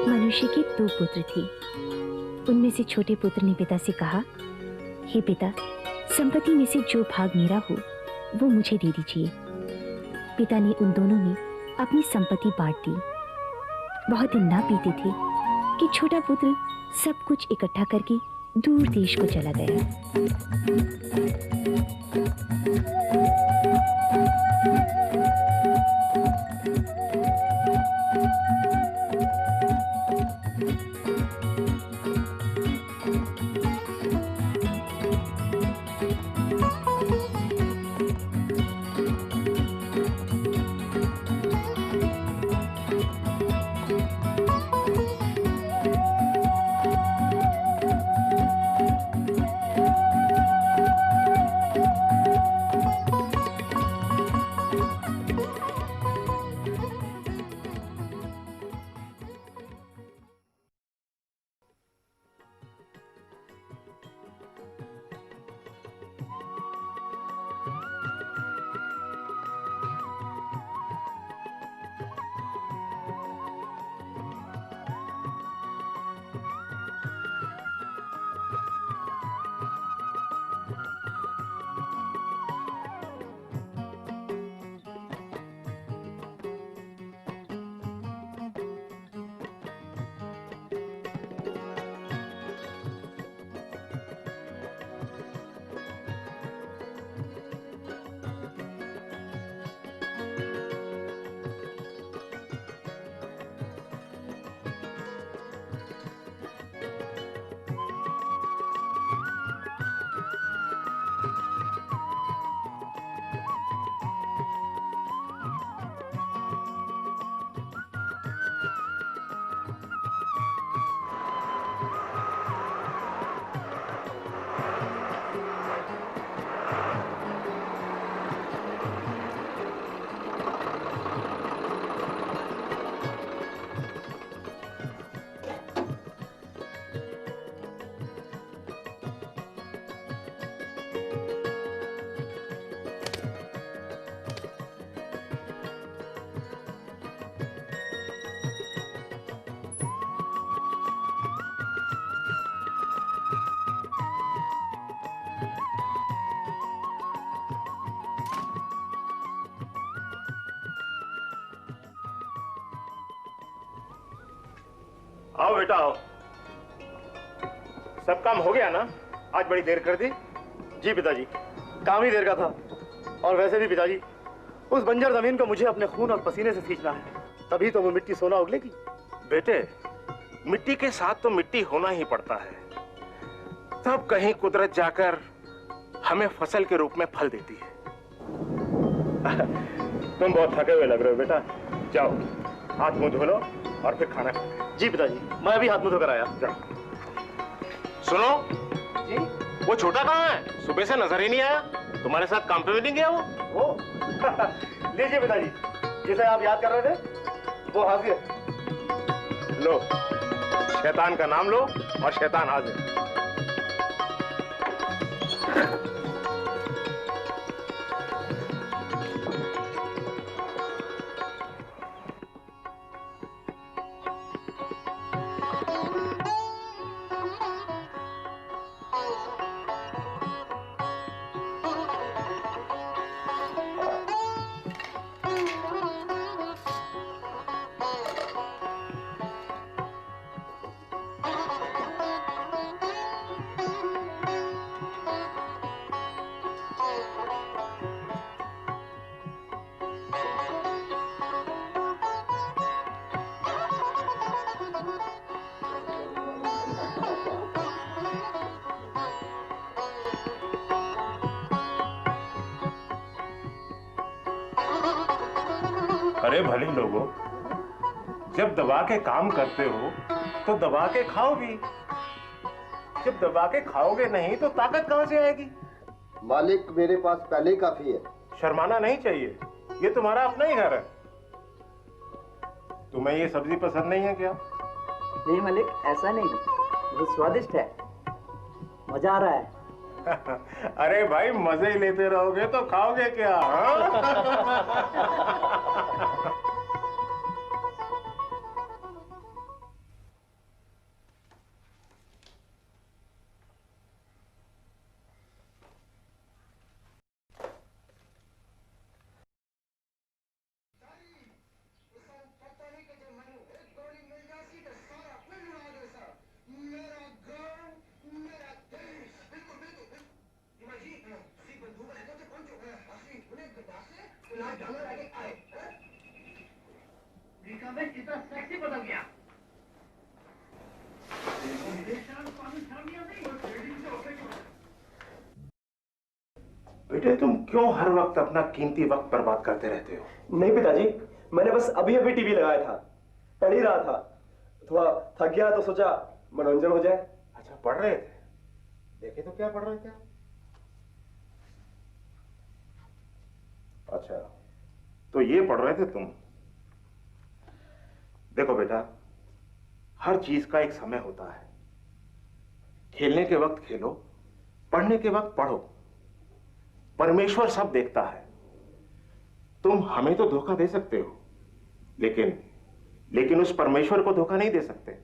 मनुष्य के 2 पुत्र थे। उनमें से छोटे पुत्र ने पिता से कहा, हे पिता, संपत्ति में से जो भाग मेरा हो वो मुझे दे दीजिए। पिता ने उन दोनों में अपनी संपत्ति बांट दी। बहुत दिन ना बीते थे कि छोटा पुत्र सब कुछ इकट्ठा करके दूर देश को चला गया। आओ बेटा आओ। सब काम हो गया ना? आज बड़ी देर कर दी। जी पिताजी, काम ही देर का था। और वैसे भी पिताजी, उस बंजर जमीन को मुझे अपने खून और पसीने से सींचना है, तभी तो वो मिट्टी सोना उगलेगी। बेटे, मिट्टी के साथ तो मिट्टी होना ही पड़ता है, तब कहीं कुदरत जाकर हमें फसल के रूप में फल देती है। तुम बहुत थके हुए लग रहे हो बेटा, जाओ हाथ मुंह धो लो और फिर खाना खाओ। जी पिताजी, मैं अभी हाथ मुंह धोकर आया। जाओ। सुनो जी, वो छोटा कहाँ है? सुबह से नजर ही नहीं आया। तुम्हारे साथ काम पे भी नहीं गया वो? लीजिए पिताजी, जिसे आप याद कर रहे थे वो हाजिर। लो, शैतान का नाम लो और शैतान हाजिर। अरे भले लोगों, जब दबा के काम करते हो तो दबा के खाओ भी। जब दबा के खाओगे नहीं तो ताकत कहां से आएगी? मालिक, मेरे पास पहले ही काफी है। शर्माना नहीं चाहिए, ये तुम्हारा अपना ही घर है। तुम्हें ये सब्जी पसंद नहीं है क्या? नहीं मालिक, ऐसा नहीं, बहुत स्वादिष्ट है, मजा आ रहा है। अरे भाई, मजे ही लेते रहोगे तो खाओगे क्या? बेटे तुम क्यों हर वक्त अपना कीमती वक्त बर्बाद करते रहते हो? नहीं पिताजी, मैंने बस अभी अभी टीवी लगाया था, पढ़ ही रहा था। थोड़ा थक गया तो सोचा मनोरंजन हो जाए। अच्छा पढ़ रहे थे? देखे तो क्या पढ़ रहे थे? अच्छा तो ये पढ़ रहे थे तुम। देखो बेटा, हर चीज का एक समय होता है। खेलने के वक्त खेलो, पढ़ने के वक्त पढ़ो। परमेश्वर सब देखता है। तुम हमें तो धोखा दे सकते हो, लेकिन उस परमेश्वर को धोखा नहीं दे सकते।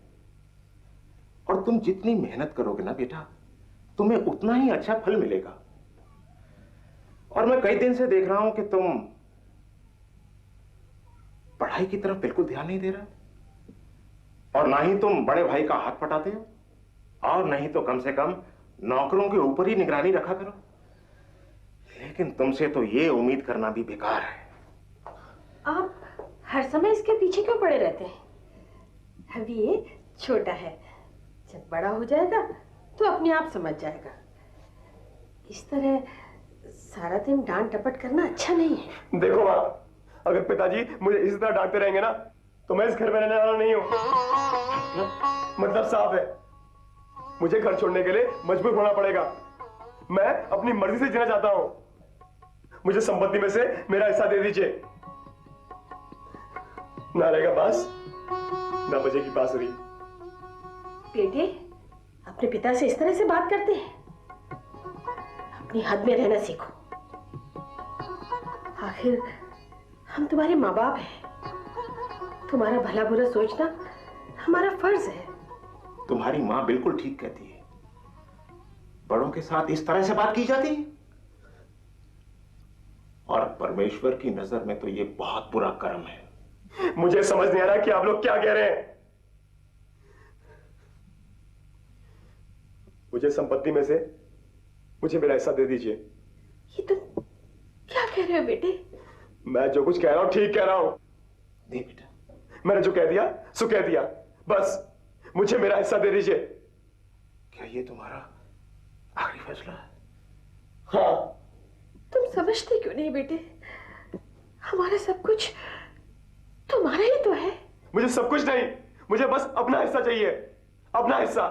और तुम जितनी मेहनत करोगे ना बेटा, तुम्हें उतना ही अच्छा फल मिलेगा। और मैं कई दिन से देख रहा हूं कि तुम पढ़ाई की तरफ बिल्कुल ध्यान नहीं दे रहा, और ना ही तुम बड़े भाई का हाथ पटाते हो, और नहीं तो कम से कम नौकरों के ऊपर ही निगरानी रखा करो। लेकिन तुमसे तो ये उम्मीद करना भी बेकार है। आप हर समय इसके पीछे क्यों पड़े रहते हैं? अभी ये छोटा है, जब बड़ा हो जाएगा तो अपने आप समझ जाएगा। इस तरह सारा दिन डांट डपट करना अच्छा नहीं है। देखो माँ, अगर पिताजी मुझे इसी तरह डांटते रहेंगे ना तो मैं इस घर में रहने वाला नहीं हूँ। मतलब साफ है, मुझे घर छोड़ने के लिए मजबूर होना पड़ेगा। मैं अपनी मर्जी से जीना चाहता हूँ। मुझे संपत्ति में से मेरा हिस्सा दे दीजिए। ना रहेगा बांस, ना बजेगी बांसुरी। बेटे, अपने पिता से इस तरह से बात करते हैं? अपनी हद में रहना सीखो। आखिर हम तुम्हारे माँ बाप हैं। तुम्हारा भला बुरा सोचना हमारा फर्ज है। तुम्हारी माँ बिल्कुल ठीक कहती है। बड़ों के साथ इस तरह से बात की जाती है, और परमेश्वर की नजर में तो ये बहुत बुरा कर्म है। मुझे समझ नहीं आ रहा कि आप लोग क्या कह रहे हैं। मुझे संपत्ति में से मुझे मेरा हिस्सा दे दीजिए। ये तुम क्या कह रहे हो बेटे? मैं जो कुछ कह रहा हूं ठीक कह रहा हूं। नहीं बेटा, मैंने जो कह दिया सो कह दिया, बस मुझे मेरा हिस्सा दे दीजिए। क्या ये तुम्हारा आखिरी फैसला है? हाँ। तुम समझते क्यों नहीं बेटे? हमारा सब कुछ तुम्हारा ही तो है। मुझे सब कुछ नहीं, मुझे बस अपना हिस्सा चाहिए, अपना हिस्सा।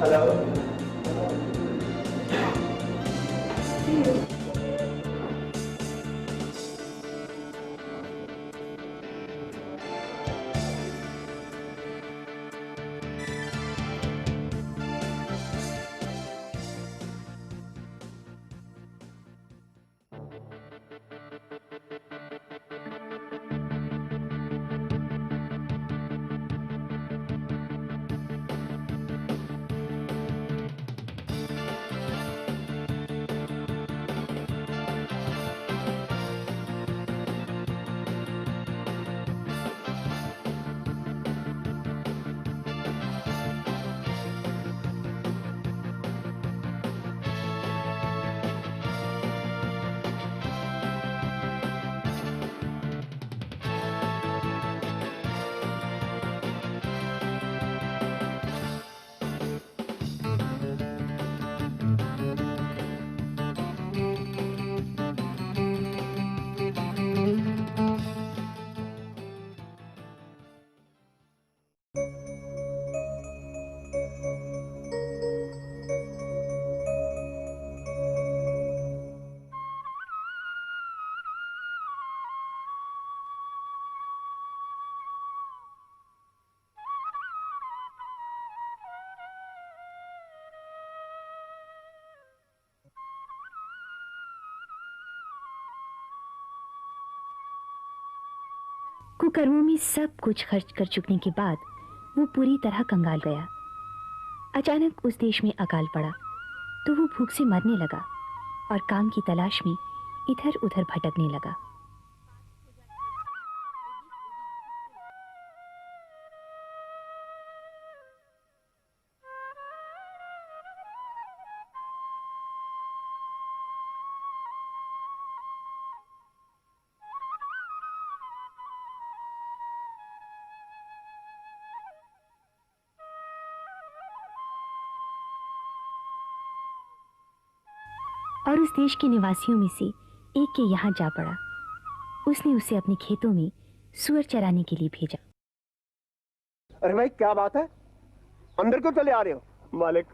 हेलो। कुकर्मों में सब कुछ खर्च कर चुकने के बाद वो पूरी तरह कंगाल गया। अचानक उस देश में अकाल पड़ा तो वो भूख से मरने लगा और काम की तलाश में इधर उधर भटकने लगा। और उस देश के निवासियों में से एक के यहाँ जा पड़ा। उसने उसे अपने खेतों में सूअर चराने के लिए भेजा। अरे भाई क्या बात है, अंदर क्यों चले आ रहे हो? मालिक,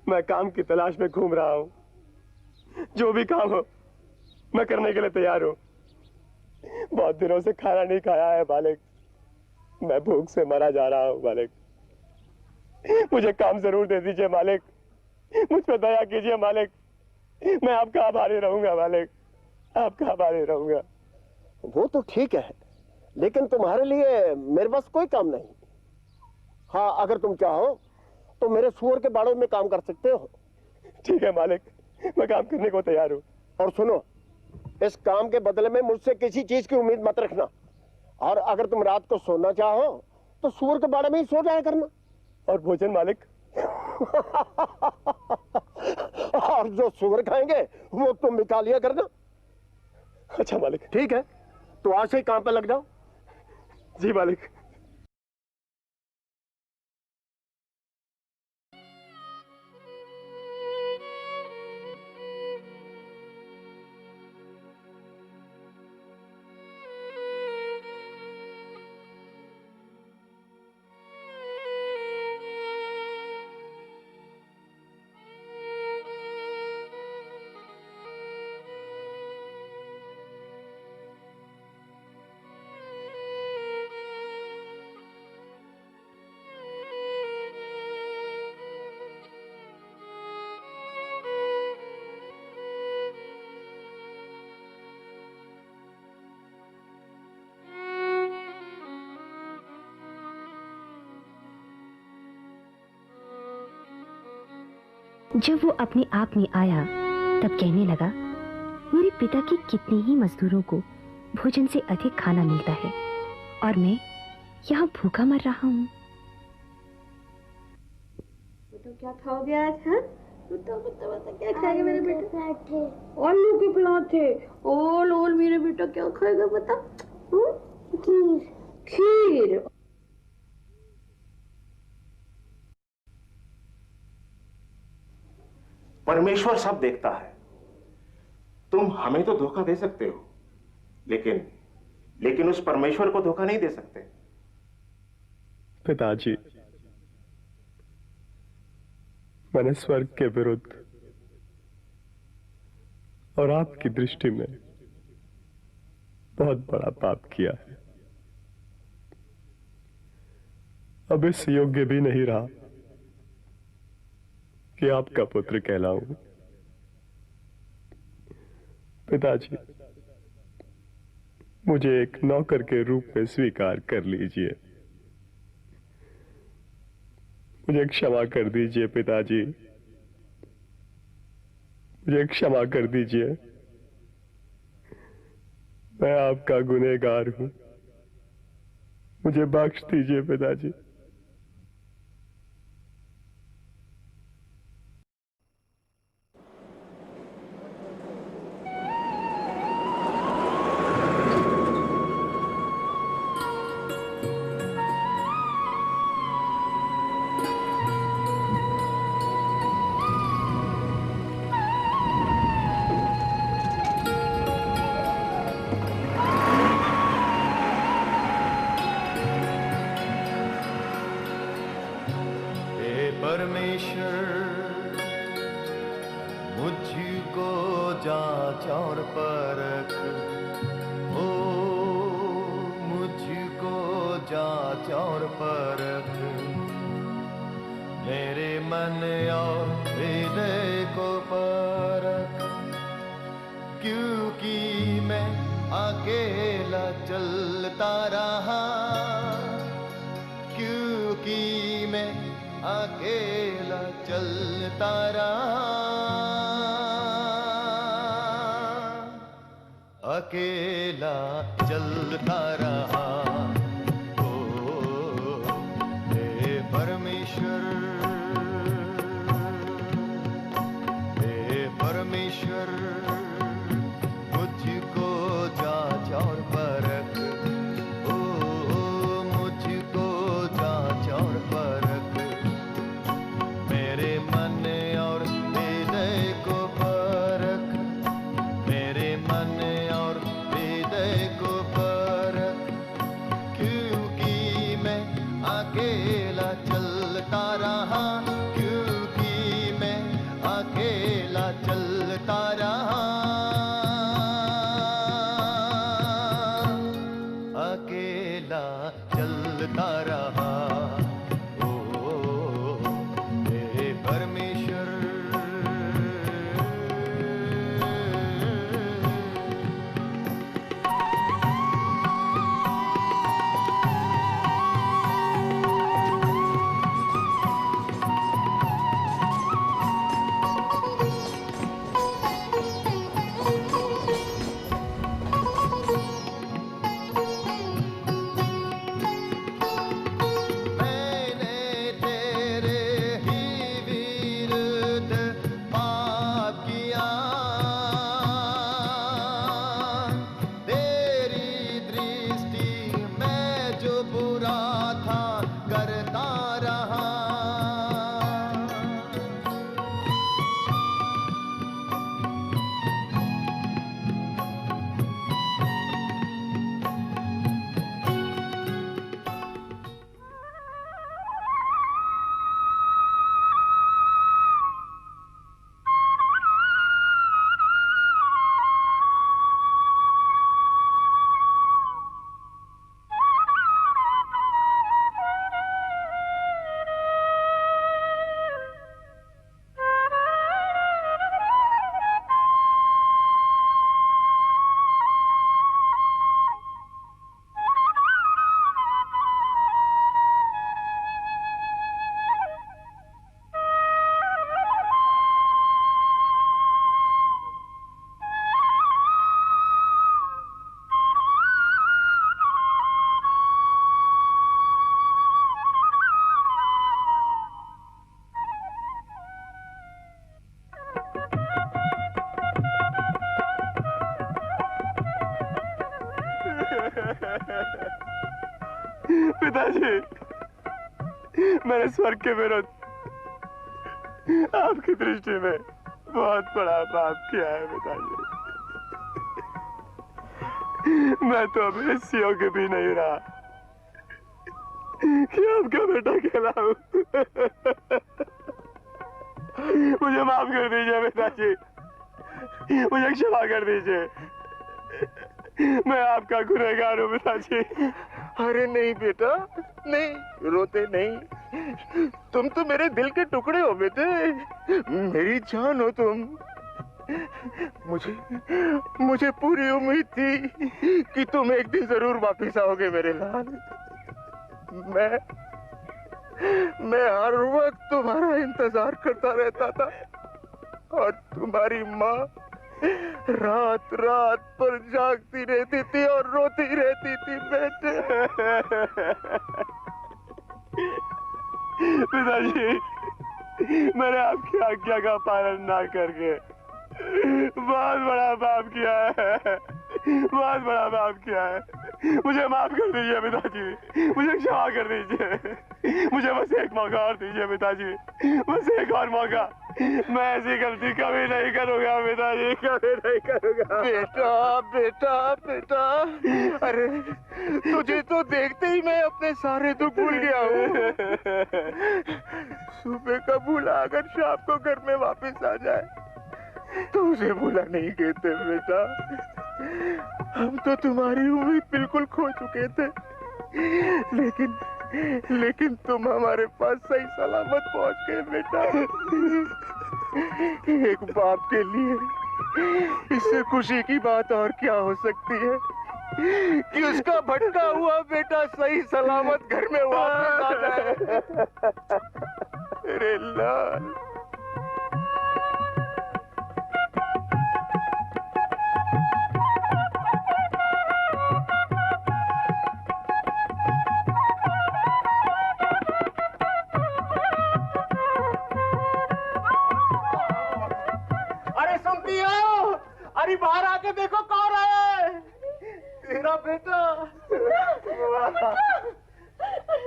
मैं काम की तलाश में घूम रहा हूँ। जो भी काम हो मैं करने के लिए तैयार हूँ। बहुत दिनों से खाना नहीं खाया है मालिक, मैं भूख से मरा जा रहा हूँ मालिक। मुझे काम जरूर दे दीजिए मालिक, मुझ पर दया कीजिए मालिक। मैं आपका आभारी रहूंगा मालिक, आपका आभारी रहूंगा। वो तो ठीक है, लेकिन तुम्हारे लिए मेरे पास कोई काम नहीं। हाँ, अगर तुम चाहो तो मेरे सूअर के बाड़ों में काम कर सकते हो। ठीक है मालिक, मैं काम करने को तैयार हूँ। और सुनो, इस काम के बदले में मुझसे किसी चीज की उम्मीद मत रखना। और अगर तुम रात को सोना चाहो तो सूअर के बाड़े में ही सो जाया करना। और भोजन मालिक? और जो सूअर खाएंगे वो तुम निकाल लिया करना। अच्छा मालिक। ठीक है, तो आज से ही काम पे लग जाओ। जी मालिक। जब वो अपने आप में आया तब कहने लगा, मेरे पिता के कितने ही मजदूरों को भोजन से अधिक खाना मिलता है और मैं यहाँ भूखा मर रहा हूँ। तो क्या खाओगे आज? हाँ, बताओ क्या खाएगा मेरे बेटा? आलू के पराठे। ओल मेरे बेटा क्या खाएगा बता? खीर। परमेश्वर सब देखता है। तुम हमें तो धोखा दे सकते हो, लेकिन उस परमेश्वर को धोखा नहीं दे सकते। पिताजी, मैंने स्वर्ग के विरुद्ध और आपकी दृष्टि में बहुत बड़ा पाप किया है। अब इस योग्य भी नहीं रहा कि आपका पुत्र कहलाऊं। पिताजी, मुझे एक नौकर के रूप में स्वीकार कर लीजिए। मुझे क्षमा कर दीजिए पिताजी, मुझे क्षमा कर दीजिए। मैं आपका गुनहगार हूं, मुझे बख्श दीजिए पिताजी। मुझको जांच और परख, ओ मुझको जांच और परख, मेरे मन और हृदय को परख, क्योंकि मैं अकेला चलता रहा, क्योंकि मैं अकेला चलता रहा, अकेला चलता रहा। ओ हे परमेश्वर, हे परमेश्वर, मुझको जांच और परख, ओ मुझको जांच और परख, मेरे मन और हृदय को परख, मेरे मन और हृदय को परख, क्योंकि मैं अकेला चलता रहा, क्योंकि मैं अकेला चलता रहा, अकेला चलता रहा। पिताजी, मैंने स्वर्ग के विरुद्ध आपकी दृष्टि में बहुत बड़ा पाप किया है पिताजी। मैं तो अब इस योग्य भी नहीं रहा कि आपका बेटा कहलाऊं। मुझे माफ कर दीजिए पिताजी, मुझे क्षमा कर दीजिए, मैं आपका गुनहगार हूँ पिताजी। अरे नहीं बेटा, नहीं, रोते नहीं। तुम तो मेरे दिल के टुकड़े हो बेटे, मेरी जान हो तुम। मुझे पूरी उम्मीद थी कि तुम एक दिन जरूर वापिस आओगे मेरे लाल। मैं हर वक्त तुम्हारा इंतजार करता रहता था और तुम्हारी माँ रात रात पर जागती रहती थी और रोती रहती थी बेटे। पिताजी, मैंने आपकी आज्ञा का पालन ना करके बहुत बड़ा पाप किया है, बहुत बड़ा पाप किया है। मुझे माफ कर दीजिए पिताजी, मुझे क्षमा कर दीजिए, मुझे बस एक मौका और दीजिए पिताजी, बस एक और मौका। मैं ऐसी गलती कभी नहीं करूंगा पिताजी, कभी नहीं करूंगा। बेटा बेटा बेटा, अरे तुझे तो देखते ही मैं अपने सारे दुख भूल गया हूँ। सुबह का भूला अगर शाम को घर में वापस आ जाए तो उसे भूला नहीं कहते बेटा। हम तो तुम्हारी उम्मीद बिल्कुल खो चुके थे, लेकिन तुम हमारे पास सही सलामत पहुंच गए बेटा। एक बाप के लिए इससे खुशी की बात और क्या हो सकती है कि उसका भटका हुआ बेटा सही सलामत घर में वापस आ जाए। अरे लाल, अरे बाहर आके देखो कौन है। तेरा बेटा। अरे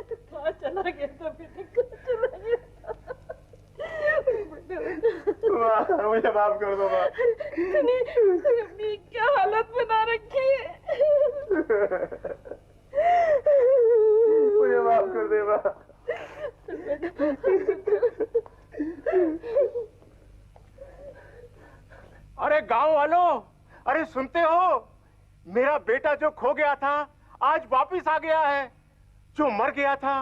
तो कहाँ चला गया था बेटा, कहाँ चला गया था? मुझे माफ कर दो माँ। तूने अपनी क्या हालत बना रखी है। मुझे माफ कर दे माँ। अरे गांव वालों, अरे सुनते हो, मेरा बेटा जो खो गया था आज वापिस आ गया है। जो मर गया था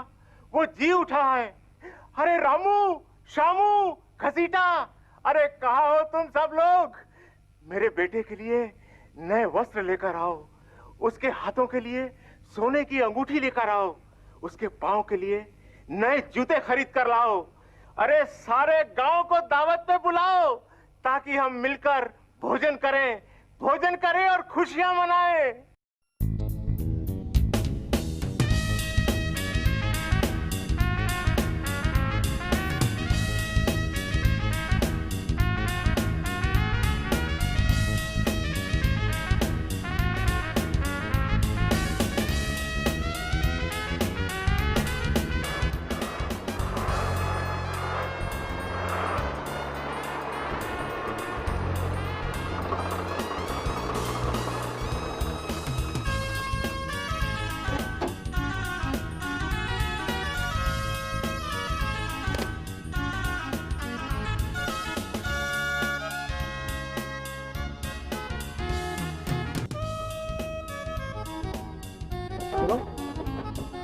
वो जी उठा है। अरे रामू, शामू, घसीटा, अरे कहाँ हो तुम सब लोग? मेरे बेटे के लिए नए वस्त्र लेकर आओ, उसके हाथों के लिए सोने की अंगूठी लेकर आओ, उसके पांव के लिए नए जूते खरीद कर लाओ। अरे सारे गांव को दावत पे बुलाओ ताकि हम मिलकर भोजन करें और खुशियां मनाएं।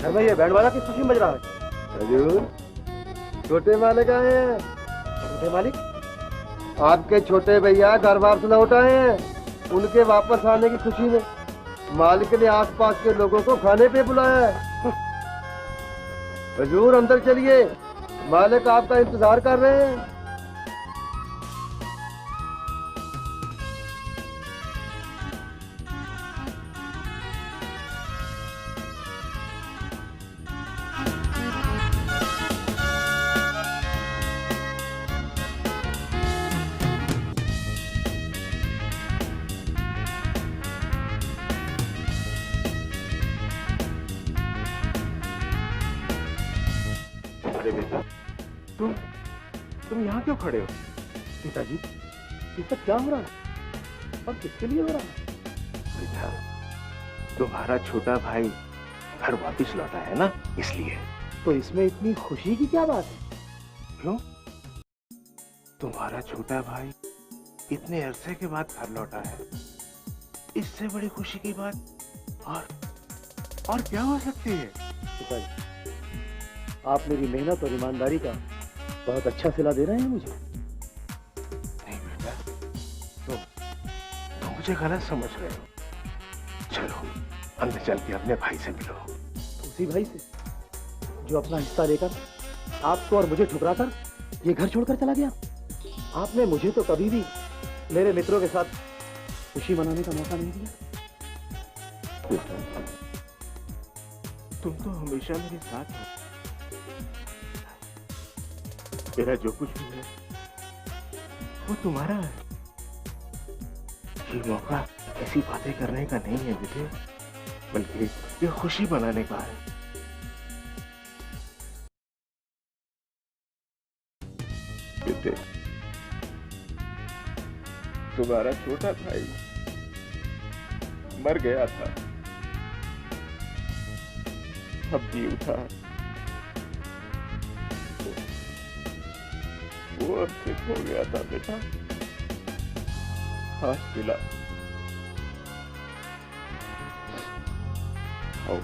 घर में ये बैंड वाला किस खुशी में बज रहा है? हजूर, छोटे मालिक आए हैं। छोटे मालिक? आपके छोटे भैया घर वापस लौट आए हैं। उनके वापस आने की खुशी में मालिक ने आसपास के लोगों को खाने पे बुलाया है। हजूर अंदर चलिए, मालिक आपका इंतजार कर रहे हैं। अरे बेटा, तुम यहाँ क्यों खड़े हो? पिताजी, ये सब क्या हो रहा है और किसके लिए हो रहा है? बेटा, तुम्हारा छोटा भाई घर वापिस लौटा है ना, इसलिए। तो इसमें इतनी खुशी की क्या बात है? क्यों? तुम्हारा छोटा भाई इतने अरसे के बाद घर लौटा है, इससे बड़ी खुशी की बात और क्या हो सकती है? पिताजी, आप मेरी मेहनत और ईमानदारी का बहुत अच्छा सिला दे रहे हैं मुझे। नहीं बेटा, तुम मुझे गलत समझ रहे हो। चलो अंदर चल के अपने भाई से मिलो। उसी भाई से जो अपना हिस्सा लेकर आपको और मुझे ठुकराकर ये घर छोड़कर चला गया। आपने मुझे तो कभी भी मेरे मित्रों के साथ खुशी मनाने का मौका नहीं दिया। तुम तो हमेशा मेरे साथ हो। मेरा जो कुछ भी है वो तुम्हारा है। ये मौका ऐसी बातें करने का नहीं है बेटे, बल्कि ये खुशी मनाने का है। बेटे, तुम्हारा छोटा भाई मर गया था, अब जी उठा। वो अमृत हो गया था बेटा, हाथ मिला। आओ।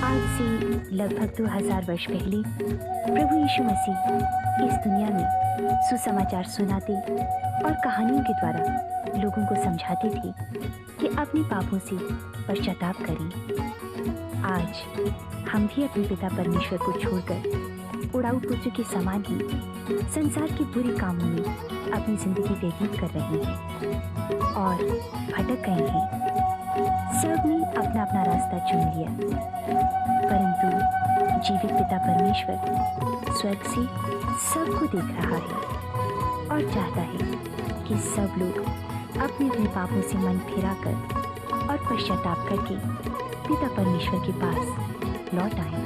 आज से लगभग 2000 वर्ष पहले प्रभु यीशु मसीह इस दुनिया में सुसमाचार सुनाते और कहानियों के द्वारा लोगों को समझाते थे कि अपने पापों से पश्चाताप करें। आज हम भी अपने पिता परमेश्वर को छोड़कर उड़ाऊ पुत्र के समान ही संसार के बुरे कामों में अपनी जिंदगी व्यतीत कर रहे हैं और भटक गए हैं। सबने अपना अपना रास्ता चुन लिया, परंतु जीवित पिता परमेश्वर स्वर्ग से सबको देख रहा है और चाहता है कि सब लोग अपने अपने पापों से मन फिराकर और पश्चाताप करके पिता परमेश्वर के पास लौट आएं।